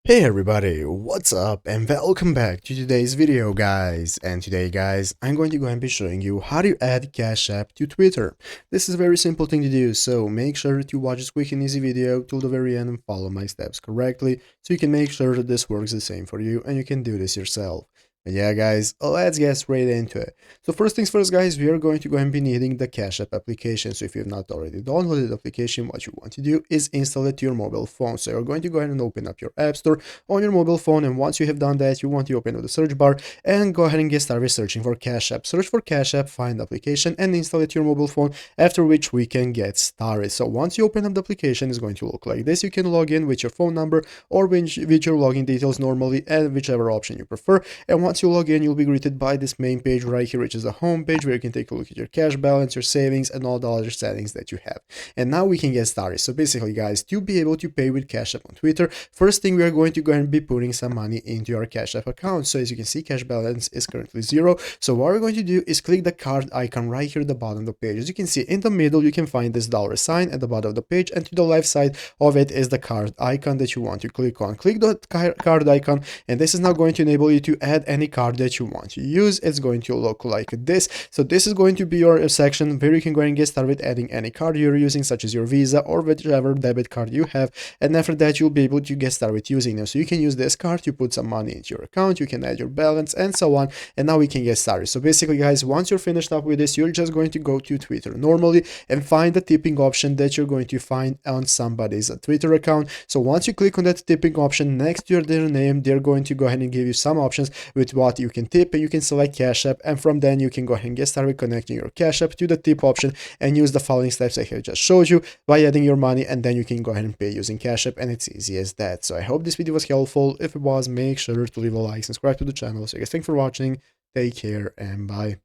Hey everybody, what's up and welcome back to today's video guys. And today guys, I'm going to go and be showing you how to add Cash App to Twitter. This is a very simple thing to do, so make sure to watch this quick and easy video till the very end and follow my steps correctly so you can make sure that this works the same for you and you can do this yourself. But yeah guys, let's get straight into it. So first things first guys, we are going to go and be needing the Cash App application. So if you have not already downloaded the application, what you want to do is install it to your mobile phone. So you're going to go ahead and open up your App Store on your mobile phone, and once you have done that, you want to open up the search bar and go ahead and get started searching for Cash App. Search for Cash App, find the application and install it to your mobile phone, after which we can get started. So once you open up the application, it's going to look like this. You can log in with your phone number or with your login details normally, and whichever option you prefer. And once you log in, you'll be greeted by this main page right here, which is the home page where you can take a look at your cash balance, your savings, and all the other settings that you have. And now we can get started. So basically guys, to be able to pay with Cash App on Twitter, first thing we are going to go and be putting some money into your Cash App account. So as you can see, cash balance is currently 0. So what we're going to do is click the card icon right here at the bottom of the page. As you can see in the middle, you can find this dollar sign at the bottom of the page, and to the left side of it is the card icon that you want to click on. Click the card icon, and this is now going to enable you to add any card that you want to use. It's going to look like this. So this is going to be your section where you can go and get started with adding any card you're using, such as your Visa or whichever debit card you have. And after that, you'll be able to get started with using them. So you can use this card to put some money into your account, you can add your balance and so on, and now we can get started. So basically guys, once you're finished up with this, you're just going to go to Twitter normally and find the tipping option that you're going to find on somebody's Twitter account. So once you click on that tipping option next to their name, they're going to go ahead and give you some options with what you can tip, and you can select Cash App, and from then you can go ahead and get started connecting your Cash App to the tip option and use the following steps I have just showed you by adding your money, and then you can go ahead and pay using Cash App, and it's easy as that. So I hope this video was helpful. If it was, make sure to leave a like, subscribe to the channel. So guys, thanks for watching, take care, and bye.